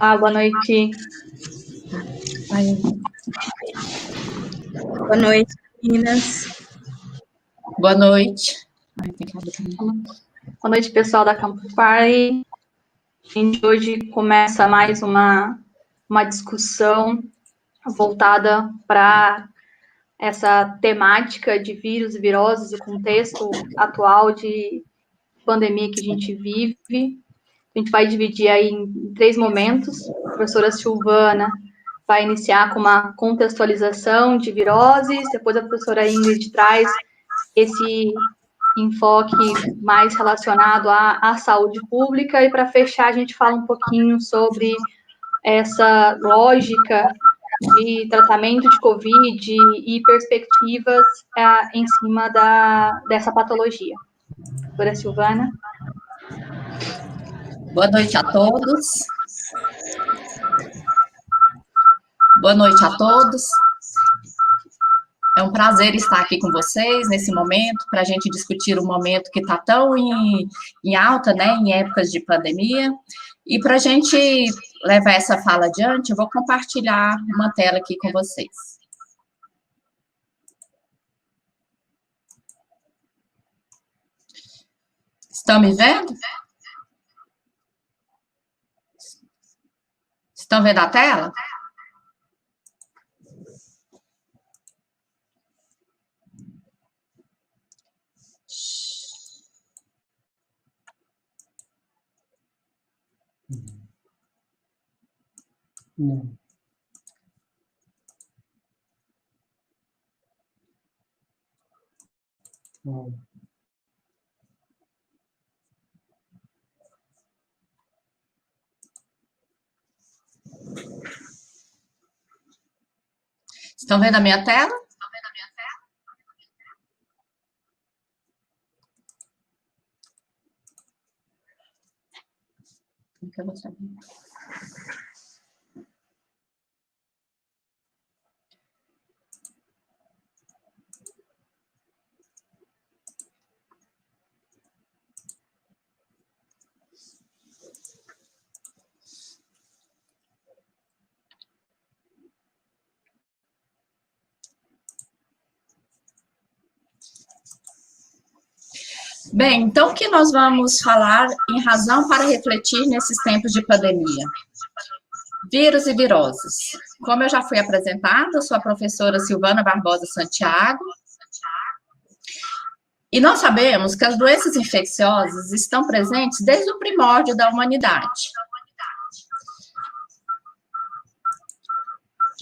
Boa noite. Boa noite, meninas. Boa noite. Boa noite, pessoal da Campus Party. A gente hoje começa mais uma discussão voltada para essa temática de vírus e viroses, o contexto atual de pandemia que a gente vive. A gente vai dividir aí em 3 momentos. A professora Silvana vai iniciar com uma contextualização de viroses, depois a professora Ingrid traz esse enfoque mais relacionado à saúde pública, e para fechar a gente fala um pouquinho sobre essa lógica de tratamento de Covid e perspectivas em cima dessa patologia. Doutora Silvana. Boa noite a todos. Boa noite a todos. É um prazer estar aqui com vocês nesse momento, para a gente discutir um momento que está tão em alta, né, em épocas de pandemia. E para a gente levar essa fala adiante, eu vou compartilhar uma tela aqui com vocês. Estão me vendo? Estão vendo a tela? Não. Não. Estão vendo a minha tela? Eu vou saber. Bem, então o que nós vamos falar em razão para refletir nesses tempos de pandemia? Vírus e viroses. Como eu já fui apresentada, eu sou a professora Silvana Barbosa Santiago. E nós sabemos que as doenças infecciosas estão presentes desde o primórdio da humanidade.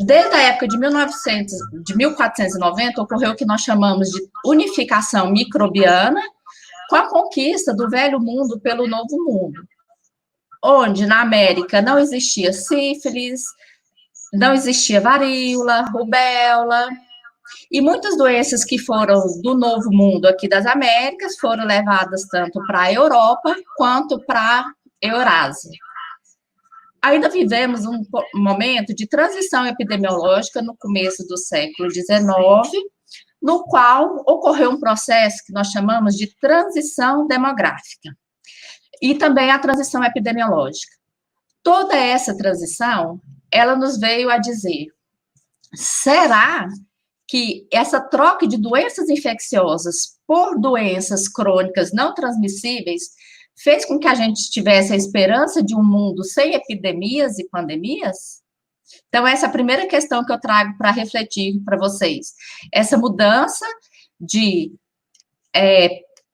Desde a época de 1490, ocorreu o que nós chamamos de unificação microbiana, com a conquista do velho mundo pelo novo mundo, onde na América não existia sífilis, não existia varíola, rubéola, e muitas doenças que foram do novo mundo aqui das Américas foram levadas tanto para a Europa quanto para a Eurásia. Ainda vivemos um momento de transição epidemiológica no começo do século XIX, no qual ocorreu um processo que nós chamamos de transição demográfica, e também a transição epidemiológica. Toda essa transição, ela nos veio a dizer, será que essa troca de doenças infecciosas por doenças crônicas não transmissíveis fez com que a gente tivesse a esperança de um mundo sem epidemias e pandemias? Então, essa é a primeira questão que eu trago para refletir para vocês. Essa mudança de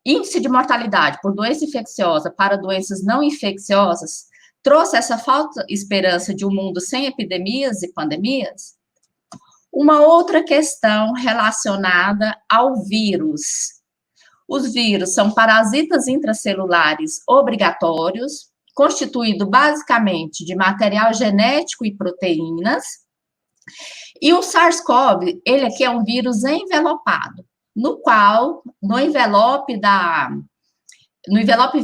índice de mortalidade por doença infecciosa para doenças não infecciosas trouxe essa falsa esperança de um mundo sem epidemias e pandemias? Uma outra questão relacionada ao vírus. Os vírus são parasitas intracelulares obrigatórios, constituído basicamente de material genético e proteínas, e o SARS-CoV, ele aqui é um vírus envelopado, no qual, no envelope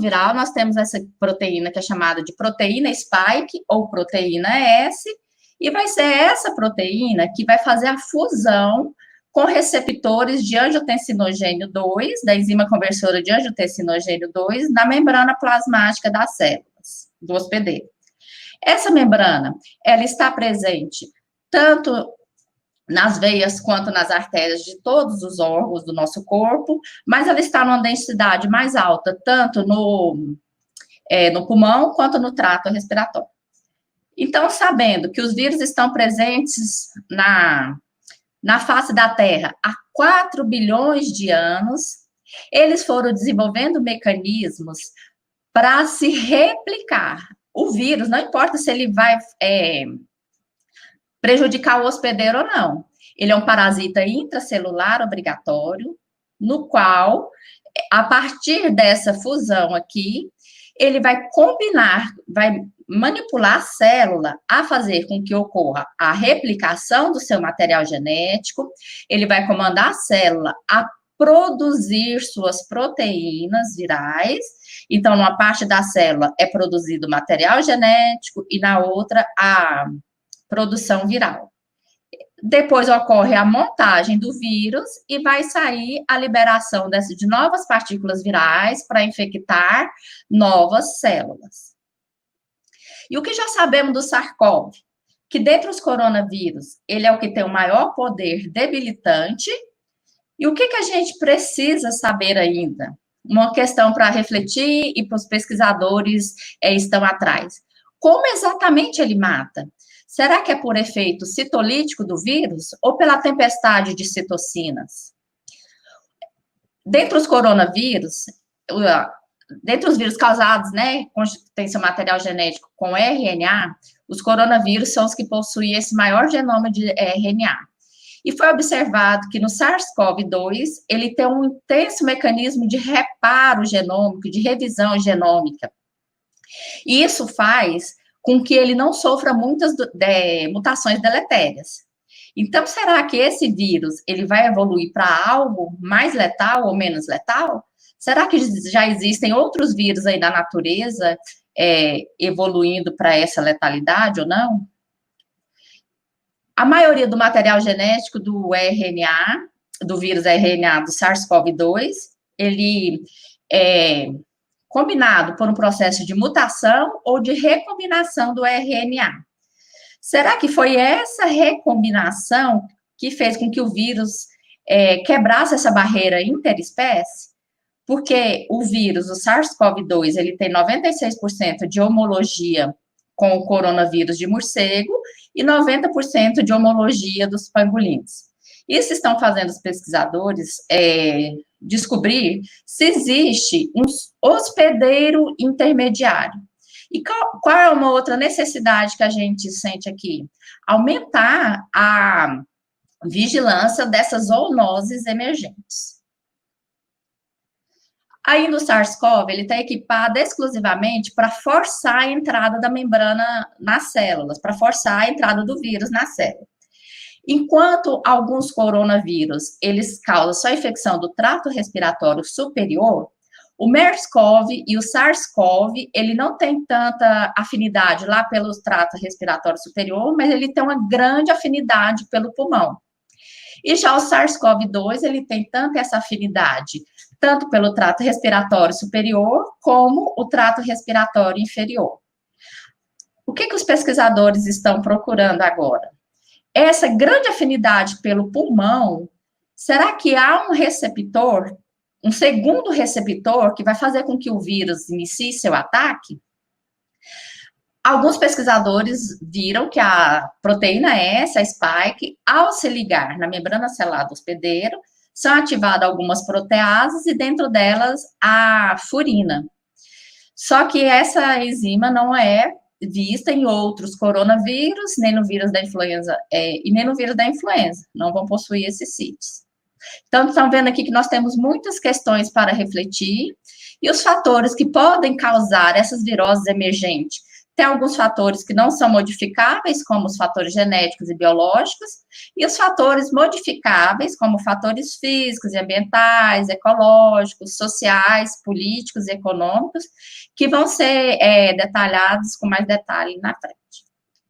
viral, nós temos essa proteína que é chamada de proteína spike, ou proteína S, e vai ser essa proteína que vai fazer a fusão com receptores de angiotensinogênio 2, da enzima conversora de angiotensinogênio 2, na membrana plasmática das células do hospedeiro. Essa membrana, ela está presente tanto nas veias quanto nas artérias de todos os órgãos do nosso corpo, mas ela está numa densidade mais alta, tanto no pulmão quanto no trato respiratório. Então, sabendo que os vírus estão presentes na face da Terra há 4 bilhões de anos, eles foram desenvolvendo mecanismos para se replicar. O vírus, não importa se ele vai prejudicar o hospedeiro ou não. Ele é um parasita intracelular obrigatório, no qual, a partir dessa fusão aqui, ele vai combinar, vai manipular a célula a fazer com que ocorra a replicação do seu material genético, ele vai comandar a célula a produzir suas proteínas virais. Então, numa parte da célula é produzido material genético e na outra a produção viral. Depois ocorre a montagem do vírus e vai sair a liberação de novas partículas virais para infectar novas células. E o que já sabemos do SARS-CoV? Que dentre os coronavírus, ele é o que tem o maior poder debilitante. E o que a gente precisa saber ainda? Uma questão para refletir e para os pesquisadores estão atrás. Como exatamente ele mata? Será que é por efeito citolítico do vírus ou pela tempestade de citocinas? Dentre os coronavírus, dentre os vírus causados, né, tem seu material genético com RNA, os coronavírus são os que possuem esse maior genoma de RNA. E foi observado que no SARS-CoV-2, ele tem um intenso mecanismo de reparo genômico, de revisão genômica. E isso faz com que ele não sofra muitas mutações deletérias. Então, será que esse vírus, ele vai evoluir para algo mais letal ou menos letal? Será que já existem outros vírus aí na natureza evoluindo para essa letalidade ou não? A maioria do material genético do RNA, do vírus RNA do SARS-CoV-2, ele é combinado por um processo de mutação ou de recombinação do RNA. Será que foi essa recombinação que fez com que o vírus quebrasse essa barreira interespécie? Porque o vírus, o SARS-CoV-2, ele tem 96% de homologia com o coronavírus de morcego e 90% de homologia dos pangolins. Isso estão fazendo os pesquisadores descobrir se existe um hospedeiro intermediário. E qual é uma outra necessidade que a gente sente aqui? Aumentar a vigilância dessas zoonoses emergentes. Aí no SARS-CoV, ele está equipado exclusivamente para forçar a entrada da membrana nas células, para forçar a entrada do vírus na célula. Enquanto alguns coronavírus, eles causam só infecção do trato respiratório superior, o MERS-CoV e o SARS-CoV, ele não tem tanta afinidade lá pelo trato respiratório superior, mas ele tem uma grande afinidade pelo pulmão. E já o SARS-CoV-2, ele tem tanto essa afinidade, tanto pelo trato respiratório superior, como o trato respiratório inferior. O que os pesquisadores estão procurando agora? Essa grande afinidade pelo pulmão, será que há um receptor, um segundo receptor, que vai fazer com que o vírus inicie seu ataque? Alguns pesquisadores viram que a proteína S, a spike, ao se ligar na membrana celular do hospedeiro, são ativadas algumas proteases e dentro delas a furina. Só que essa enzima não é vista em outros coronavírus, nem no vírus da influenza, e nem no vírus da influenza, não vão possuir esses CITES. Então, estão vendo aqui que nós temos muitas questões para refletir, e os fatores que podem causar essas viroses emergentes. Tem alguns fatores que não são modificáveis, como os fatores genéticos e biológicos, e os fatores modificáveis, como fatores físicos e ambientais, ecológicos, sociais, políticos e econômicos, que vão ser detalhados com mais detalhe na frente.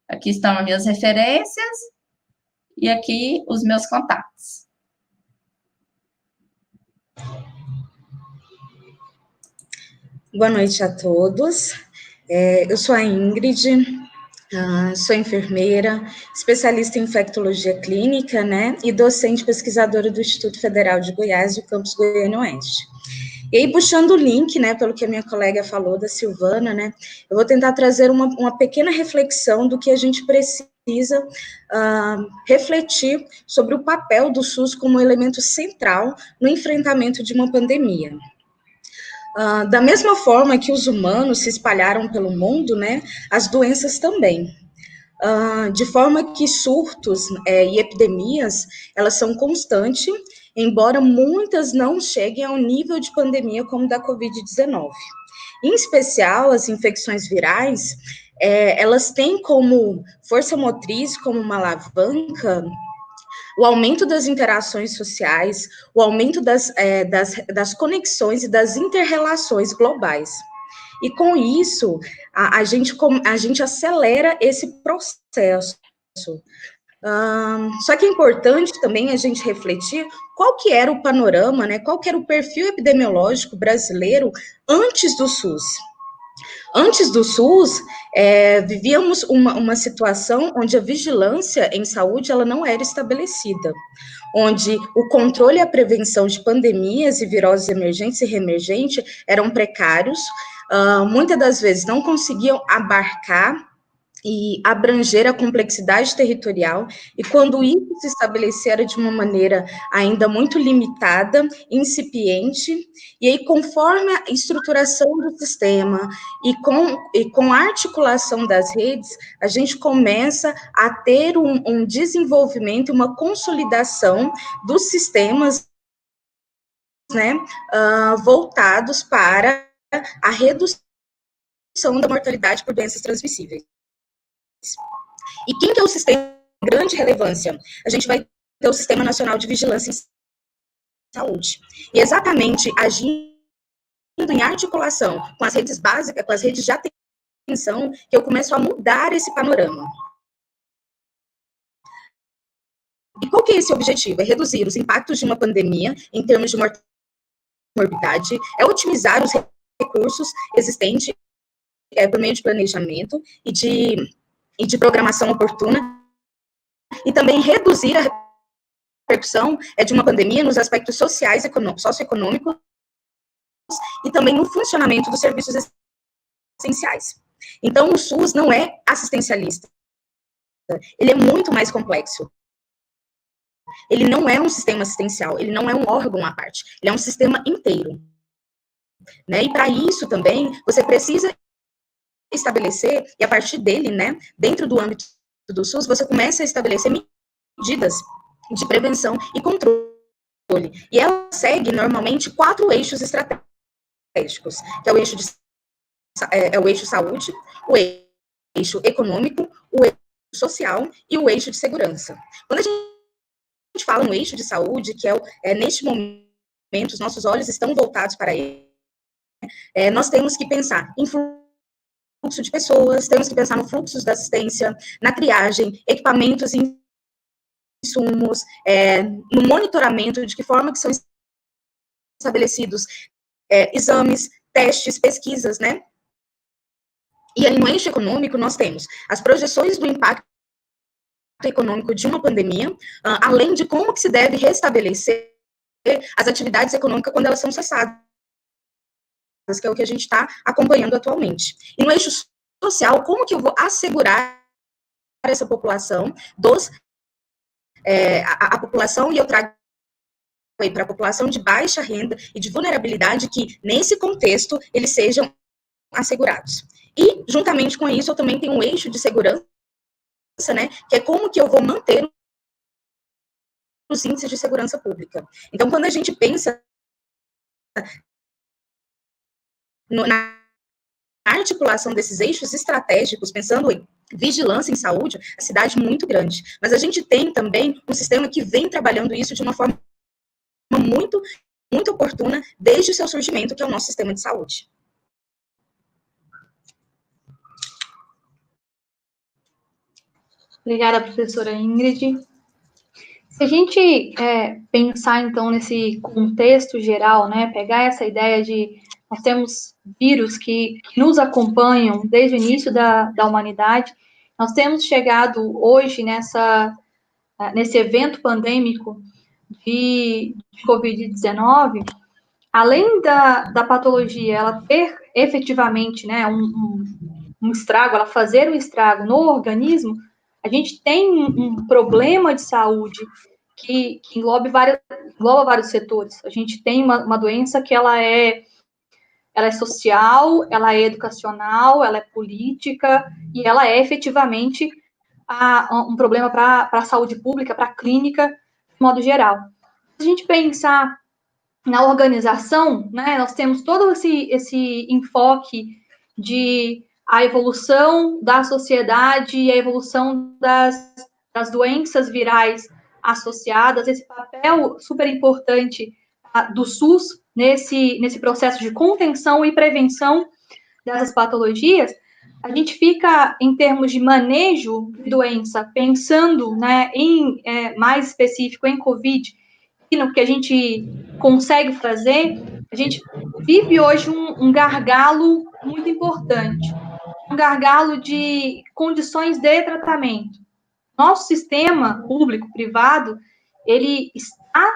Aqui estão as minhas referências e aqui os meus contatos. Boa noite a todos. Eu sou a Ingrid, Sou enfermeira, especialista em infectologia clínica, né, e docente pesquisadora do Instituto Federal de Goiás, do campus Goiânia-Oeste. E aí, puxando o link, né, pelo que a minha colega falou, da Silvana, né, eu vou tentar trazer uma pequena reflexão do que a gente precisa refletir sobre o papel do SUS como elemento central no enfrentamento de uma pandemia. Da mesma forma que os humanos se espalharam pelo mundo, né, as doenças também. De forma que surtos e epidemias, elas são constantes, embora muitas não cheguem ao nível de pandemia como da Covid-19. Em especial, as infecções virais, elas têm como força motriz, como uma alavanca, o aumento das interações sociais, o aumento das conexões e das inter-relações globais. E com isso, a gente acelera esse processo. Só que é importante também a gente refletir qual que era o panorama, né, qual que era o perfil epidemiológico brasileiro antes do SUS. Antes do SUS, vivíamos uma situação onde a vigilância em saúde ela não era estabelecida, onde o controle e a prevenção de pandemias e viroses emergentes e reemergentes eram precários, muitas das vezes não conseguiam abarcar e abranger a complexidade territorial, e quando isso se estabelecer era de uma maneira ainda muito limitada, incipiente, e aí conforme a estruturação do sistema e com a articulação das redes, a gente começa a ter um desenvolvimento, uma consolidação dos sistemas, né, voltados para a redução da mortalidade por doenças transmissíveis. E quem que é o sistema de grande relevância? A gente vai ter o Sistema Nacional de Vigilância em Saúde. E exatamente agindo em articulação com as redes básicas, com as redes de atenção, que eu começo a mudar esse panorama. E qual que é esse objetivo? É reduzir os impactos de uma pandemia em termos de morbidade, é otimizar os recursos existentes por meio de planejamento e de programação oportuna, e também reduzir a repercussão de uma pandemia nos aspectos sociais, socioeconômicos, e também no funcionamento dos serviços essenciais. Então, o SUS não é assistencialista. Ele é muito mais complexo. Ele não é um sistema assistencial, ele não é um órgão à parte, ele é um sistema inteiro. Né? E para isso também, você precisa estabelecer, e a partir dele, né, dentro do âmbito do SUS, você começa a estabelecer medidas de prevenção e controle. E ela segue, normalmente, 4 eixos estratégicos, que é o eixo saúde, o eixo econômico, o eixo social e o eixo de segurança. Quando a gente fala no eixo de saúde, que neste momento, os nossos olhos estão voltados para ele, nós temos que pensar em fluxo de pessoas, temos que pensar no fluxo da assistência, na triagem, equipamentos e insumos, no monitoramento, de que forma que são estabelecidos exames, testes, pesquisas, né? E aí, no eixo econômico, nós temos as projeções do impacto econômico de uma pandemia, além de como que se deve restabelecer as atividades econômicas quando elas são cessadas, que é o que a gente está acompanhando atualmente. E no eixo social, como que eu vou assegurar essa população a população, e eu trago aí para a população de baixa renda e de vulnerabilidade, que nesse contexto eles sejam assegurados. E, juntamente com isso, eu também tenho um eixo de segurança, né, que é como que eu vou manter os índices de segurança pública. Então, quando a gente pensa na articulação desses eixos estratégicos, pensando em vigilância em saúde, a cidade é muito grande. Mas a gente tem também um sistema que vem trabalhando isso de uma forma muito, muito oportuna desde o seu surgimento, que é o nosso sistema de saúde. Obrigada, professora Ingrid. Se a gente pensar, então, nesse contexto geral, né, pegar essa ideia de nós temos vírus que nos acompanham desde o início da humanidade, Nós temos chegado hoje nesse evento pandêmico de Covid-19, além da patologia, ela ter efetivamente, né, um estrago, ela fazer um estrago no organismo, a gente tem um problema de saúde que engloba vários setores. A gente tem uma doença que ela é social, ela é educacional, ela é política, e ela é efetivamente um problema para a saúde pública, para a clínica, de modo geral. Se a gente pensar na organização, né, nós temos todo esse enfoque de a evolução da sociedade e a evolução das doenças virais associadas, esse papel super importante do SUS nesse processo de contenção e prevenção dessas patologias. A gente fica, em termos de manejo de doença, pensando, né, mais específico em COVID, e no que a gente consegue fazer, a gente vive hoje um gargalo muito importante, um gargalo de condições de tratamento. Nosso sistema público-privado, ele está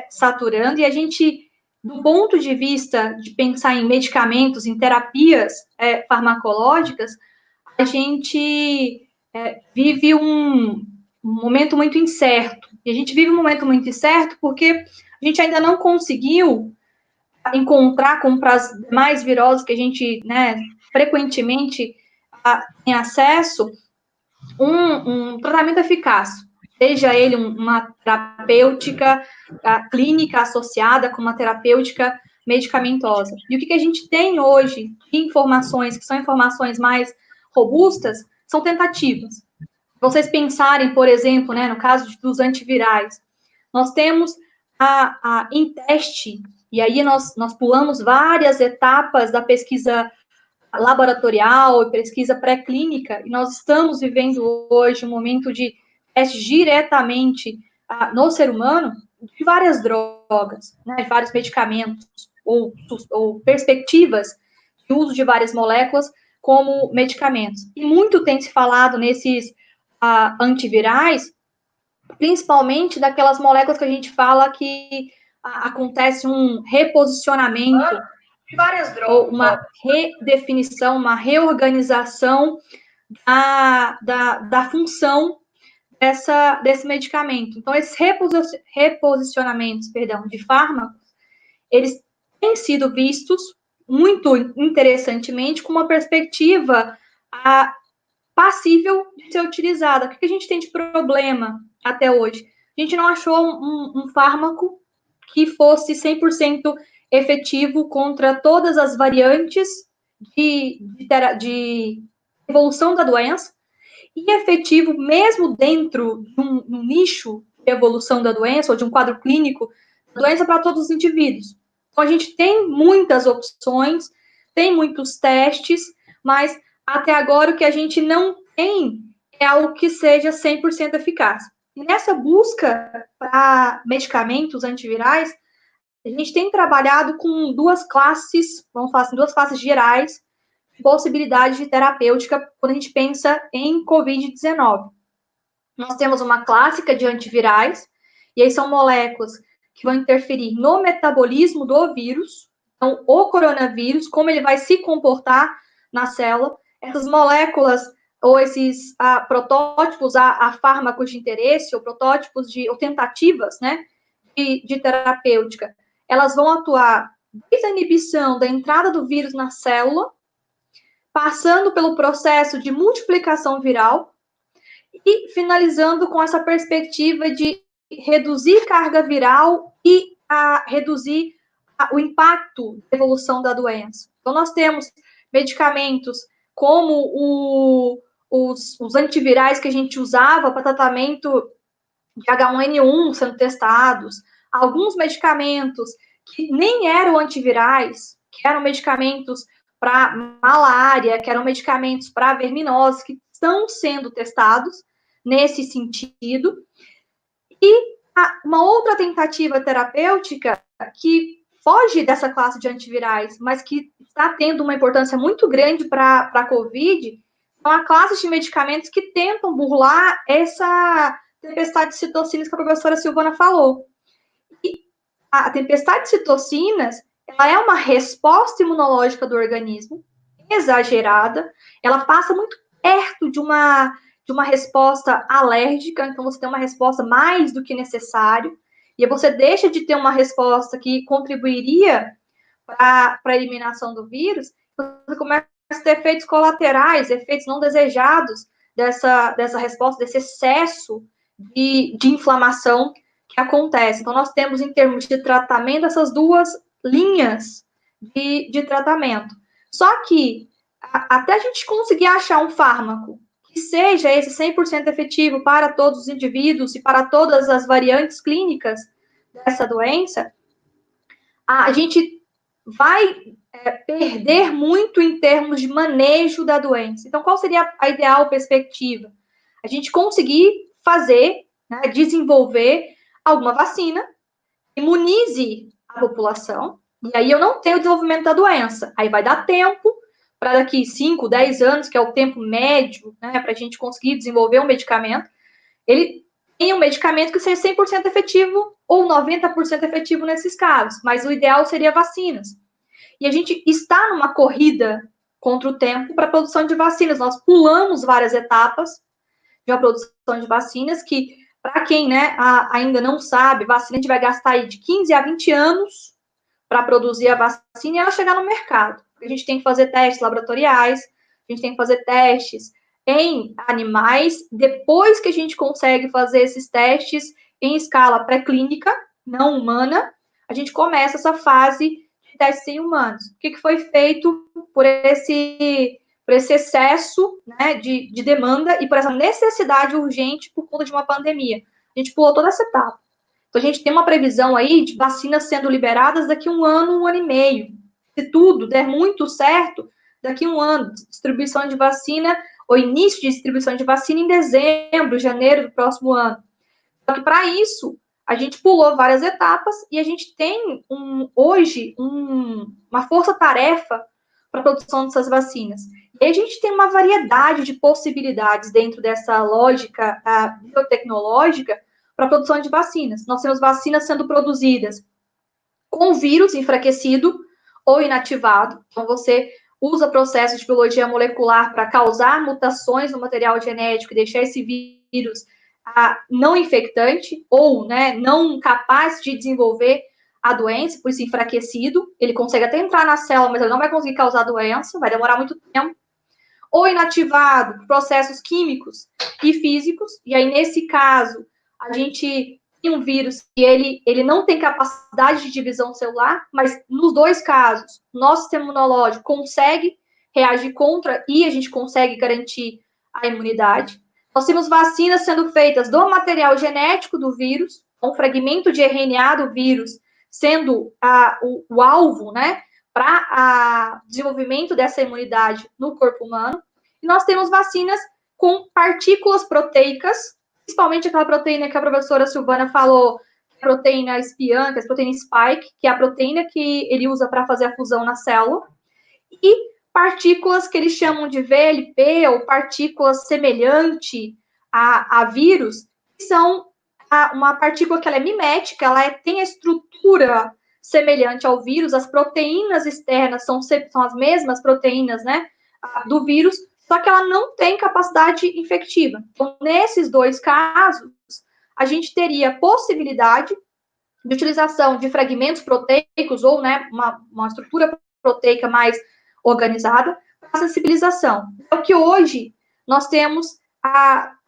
saturando, e a gente, do ponto de vista de pensar em medicamentos, em terapias farmacológicas, a gente vive um momento muito incerto. E a gente vive um momento muito incerto porque a gente ainda não conseguiu encontrar, como para as demais viroses que a gente, né, frequentemente tem acesso, um tratamento eficaz, seja ele uma terapêutica clínica associada com uma terapêutica medicamentosa. E o que a gente tem hoje de informações, que são informações mais robustas, são tentativas. Vocês pensarem, por exemplo, né, no caso dos antivirais, nós temos em teste, e aí nós pulamos várias etapas da pesquisa laboratorial e pesquisa pré-clínica, e nós estamos vivendo hoje um momento de teste diretamente no ser humano de várias drogas, né, de vários medicamentos, ou perspectivas de uso de várias moléculas como medicamentos. E muito tem se falado nesses antivirais, principalmente daquelas moléculas que a gente fala que acontece um reposicionamento, ou uma redefinição, uma reorganização da função desse medicamento. Então, esses reposicionamentos, de fármacos, eles têm sido vistos muito interessantemente com uma perspectiva passível de ser utilizada. O que a gente tem de problema até hoje? A gente não achou um fármaco que fosse 100% efetivo contra todas as variantes de evolução da doença, e efetivo mesmo dentro de um nicho de evolução da doença, ou de um quadro clínico da doença para todos os indivíduos. Então, a gente tem muitas opções, tem muitos testes, mas até agora o que a gente não tem é algo que seja 100% eficaz. E nessa busca para medicamentos antivirais, a gente tem trabalhado com duas classes, vamos falar assim, duas classes gerais de possibilidade de terapêutica quando a gente pensa em Covid-19. Nós temos uma clássica de antivirais, e aí são moléculas que vão interferir no metabolismo do vírus, então o coronavírus, como ele vai se comportar na célula. Essas moléculas, ou esses protótipos a fármacos de interesse, ou protótipos ou tentativas, né, de terapêutica, elas vão atuar desde a inibição da entrada do vírus na célula, passando pelo processo de multiplicação viral e finalizando com essa perspectiva de reduzir carga viral e reduzir o impacto da evolução da doença. Então, nós temos medicamentos como os antivirais que a gente usava para tratamento de H1N1 sendo testados, alguns medicamentos que nem eram antivirais, que eram medicamentos para malária, que eram medicamentos para verminose, que estão sendo testados nesse sentido. E uma outra tentativa terapêutica que foge dessa classe de antivirais, mas que está tendo uma importância muito grande para a COVID, uma classe de medicamentos que tentam burlar essa tempestade de citocinas que a professora Silvana falou. E a tempestade de citocinas, ela é uma resposta imunológica do organismo, exagerada, ela passa muito perto de uma resposta alérgica, então você tem uma resposta mais do que necessário, e você deixa de ter uma resposta que contribuiria para a eliminação do vírus, você começa a ter efeitos colaterais, efeitos não desejados dessa resposta, desse excesso de inflamação que acontece. Então, nós temos, em termos de tratamento, essas duas linhas de tratamento. Só que, até a gente conseguir achar um fármaco que seja esse 100% efetivo para todos os indivíduos e para todas as variantes clínicas dessa doença, a gente vai perder muito em termos de manejo da doença. Então, qual seria a ideal perspectiva? A gente conseguir fazer, né, desenvolver alguma vacina, imunize a população, e aí eu não tenho o desenvolvimento da doença. Aí vai dar tempo para daqui 5, 10 anos, que é o tempo médio, né, para a gente conseguir desenvolver um medicamento, ele tem um medicamento que seja 100% efetivo ou 90% efetivo nesses casos, mas o ideal seria vacinas. E a gente está numa corrida contra o tempo para a produção de vacinas. Nós pulamos várias etapas de uma produção de vacinas que, para quem, né, ainda não sabe, vacina a gente vai gastar aí de 15 a 20 anos para produzir a vacina e ela chegar no mercado. A gente tem que fazer testes laboratoriais, a gente tem que fazer testes em animais, depois que a gente consegue fazer esses testes em escala pré-clínica, não humana, a gente começa essa fase de testes em humanos. O que foi feito por esse excesso, né, de demanda e por essa necessidade urgente por conta de uma pandemia? A gente pulou toda essa etapa. Então, a gente tem uma previsão aí de vacinas sendo liberadas daqui a um ano e meio. Se tudo der muito certo, daqui a um ano, distribuição de vacina, ou início de distribuição de vacina em dezembro, janeiro do próximo ano. Só que, para isso, a gente pulou várias etapas e a gente tem, hoje, uma força-tarefa para a produção dessas vacinas. E a gente tem uma variedade de possibilidades dentro dessa lógica biotecnológica para a produção de vacinas. Nós temos vacinas sendo produzidas com vírus enfraquecido ou inativado. Então, você usa processos de biologia molecular para causar mutações no material genético e deixar esse vírus não infectante ou, né, não capaz de desenvolver a doença, por isso enfraquecido. Ele consegue até entrar na célula, mas ele não vai conseguir causar doença, vai demorar muito tempo. Ou inativado, processos químicos e físicos, e aí, nesse caso, a gente tem um vírus que ele não tem capacidade de divisão celular, mas nos dois casos, nosso sistema imunológico consegue reagir contra e a gente consegue garantir a imunidade. Nós temos vacinas sendo feitas do material genético do vírus, um fragmento de RNA do vírus sendo o alvo, né, para o desenvolvimento dessa imunidade no corpo humano. E nós temos vacinas com partículas proteicas, principalmente aquela proteína que a professora Silvana falou, a proteína espiã, que é a proteína spike, que é a proteína que ele usa para fazer a fusão na célula, e partículas que eles chamam de VLP, ou partículas semelhante a vírus, que são uma partícula que ela é mimética, ela tem a estrutura semelhante ao vírus, as proteínas externas são as mesmas proteínas, né, do vírus, só que ela não tem capacidade infectiva. Então, nesses dois casos, a gente teria possibilidade de utilização de fragmentos proteicos ou, né, uma estrutura proteica mais organizada para a sensibilização. É o que hoje nós temos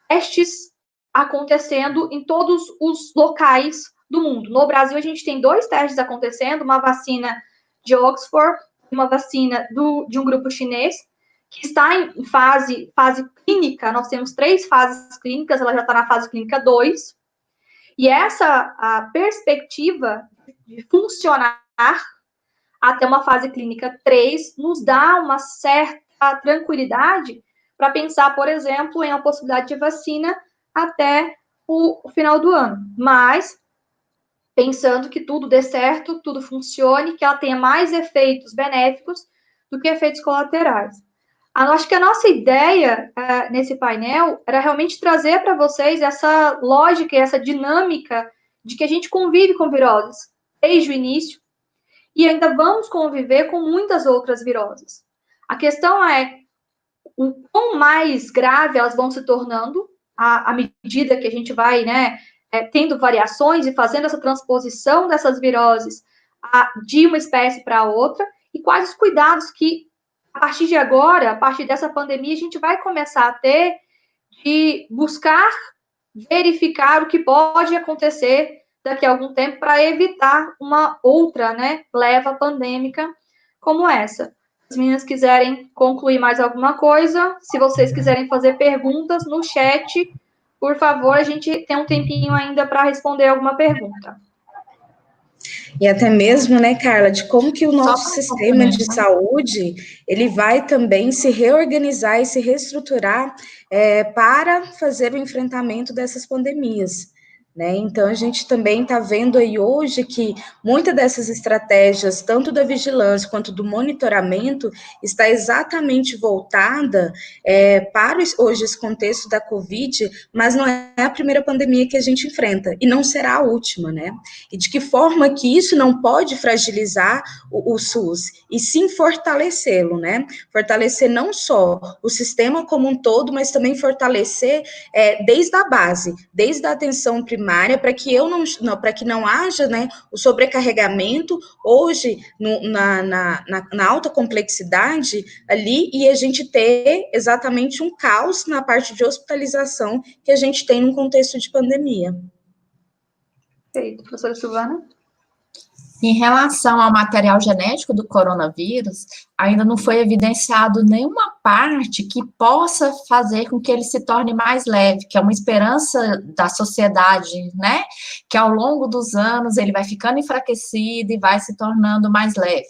testes acontecendo em todos os locais do mundo. No Brasil, a gente tem 2 testes acontecendo, uma vacina de Oxford e uma vacina de um grupo chinês, que está em fase clínica. Nós temos 3 fases clínicas, ela já está na fase clínica 2, e a perspectiva de funcionar até uma fase clínica 3 nos dá uma certa tranquilidade para pensar, por exemplo, em uma possibilidade de vacina até o final do ano. Mas, pensando que tudo dê certo, tudo funcione, que ela tenha mais efeitos benéficos do que efeitos colaterais. Acho que a nossa ideia nesse painel era realmente trazer para vocês essa lógica e essa dinâmica de que a gente convive com viroses desde o início e ainda vamos conviver com muitas outras viroses. A questão é o quão mais grave elas vão se tornando à medida que a gente vai, né, tendo variações e fazendo essa transposição dessas viroses de uma espécie para outra, e quais os cuidados que, a partir de agora, a partir dessa pandemia, a gente vai começar a ter de buscar verificar o que pode acontecer daqui a algum tempo para evitar uma outra, né, leva pandêmica como essa. Se as meninas quiserem concluir mais alguma coisa, se vocês quiserem fazer perguntas no chat, por favor, a gente tem um tempinho ainda para responder alguma pergunta. E até mesmo, né, Carla, de como que o nosso sistema de saúde, ele vai também se reorganizar e se reestruturar para fazer o enfrentamento dessas pandemias. Né? Então, a gente também está vendo aí hoje que muitas dessas estratégias, tanto da vigilância quanto do monitoramento, está exatamente voltada para hoje esse contexto da Covid, mas não é a primeira pandemia que a gente enfrenta, e não será a última, né? E de que forma que isso não pode fragilizar o SUS, e sim fortalecê-lo, né? Fortalecer não só o sistema como um todo, mas também fortalecer desde a base, desde a atenção primária, para que para que não haja, né, o sobrecarregamento hoje na alta complexidade ali, e a gente ter exatamente um caos na parte de hospitalização que a gente tem num contexto de pandemia. Perfeito. Professora Silvana? Em relação ao material genético do coronavírus, ainda não foi evidenciado nenhuma parte que possa fazer com que ele se torne mais leve, que é uma esperança da sociedade, né? Que ao longo dos anos ele vai ficando enfraquecido e vai se tornando mais leve.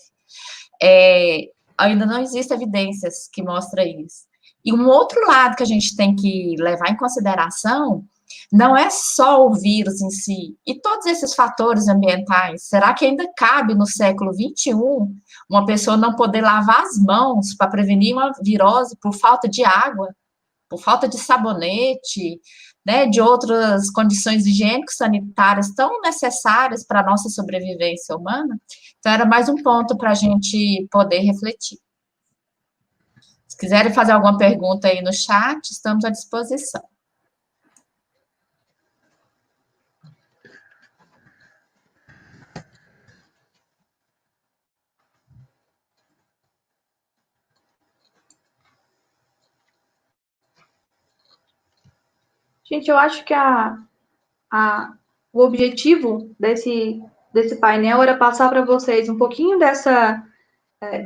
Ainda não existem evidências que mostram isso. E um outro lado que a gente tem que levar em consideração não é só o vírus em si, e todos esses fatores ambientais. Será que ainda cabe no século XXI uma pessoa não poder lavar as mãos para prevenir uma virose por falta de água, por falta de sabonete, né, de outras condições higiênico-sanitárias tão necessárias para a nossa sobrevivência humana? Então, era mais um ponto para a gente poder refletir. Se quiserem fazer alguma pergunta aí no chat, estamos à disposição. Gente, eu acho que o objetivo desse painel era passar para vocês um pouquinho dessa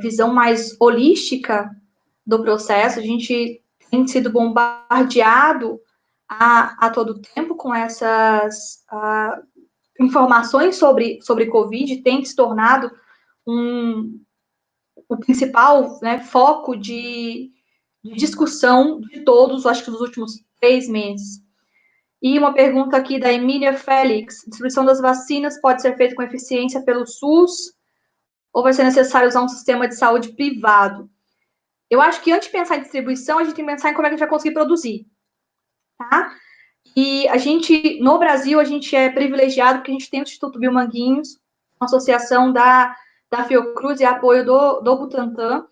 visão mais holística do processo. A gente tem sido bombardeado a todo tempo com essas informações sobre Covid, tem se tornado o principal, né, foco de discussão de todos, acho que nos últimos 3 meses. E uma pergunta aqui da Emília Félix: distribuição das vacinas pode ser feita com eficiência pelo SUS ou vai ser necessário usar um sistema de saúde privado? Eu acho que antes de pensar em distribuição, a gente tem que pensar em como é que a gente vai conseguir produzir, tá? E a gente, no Brasil, a gente é privilegiado porque a gente tem o Instituto Biomanguinhos, uma associação da Fiocruz e apoio do Butantan,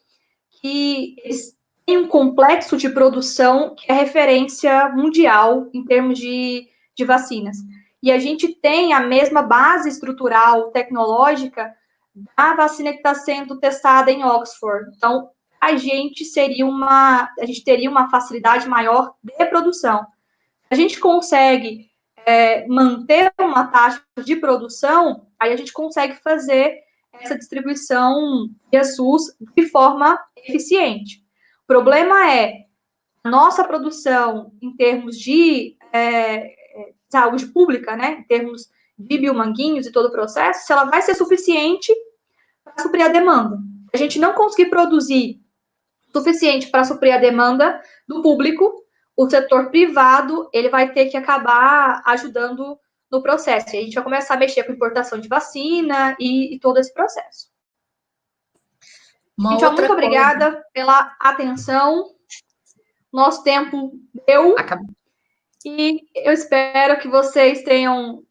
que eles têm um complexo de produção que é referência mundial em termos de vacinas. E a gente tem a mesma base estrutural tecnológica da vacina que está sendo testada em Oxford. Então, a gente teria uma facilidade maior de produção. A gente consegue manter uma taxa de produção, aí a gente consegue fazer essa distribuição via SUS de forma eficiente. O problema é a nossa produção em termos de saúde pública, né, em termos de biomanguinhos e todo o processo, se ela vai ser suficiente para suprir a demanda. A gente não conseguir produzir suficiente para suprir a demanda do público, o setor privado, ele vai ter que acabar ajudando no processo. E a gente vai começar a mexer com importação de vacina e todo esse processo. Gente, muito obrigada pela atenção. Nosso tempo deu. Acabou. E eu espero que vocês tenham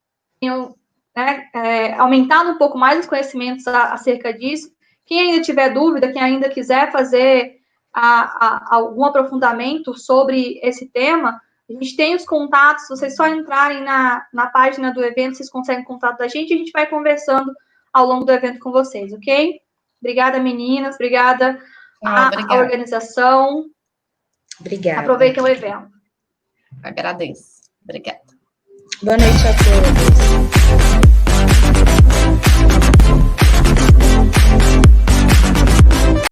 né, aumentado um pouco mais os conhecimentos acerca disso. Quem ainda tiver dúvida, quem ainda quiser fazer algum aprofundamento sobre esse tema, a gente tem os contatos, vocês só entrarem na página do evento, vocês conseguem contato da gente e a gente vai conversando ao longo do evento com vocês, ok? Obrigada, meninas, obrigada à organização. Obrigada. Aproveitem o evento. Agradeço. Obrigada. Boa noite a todos.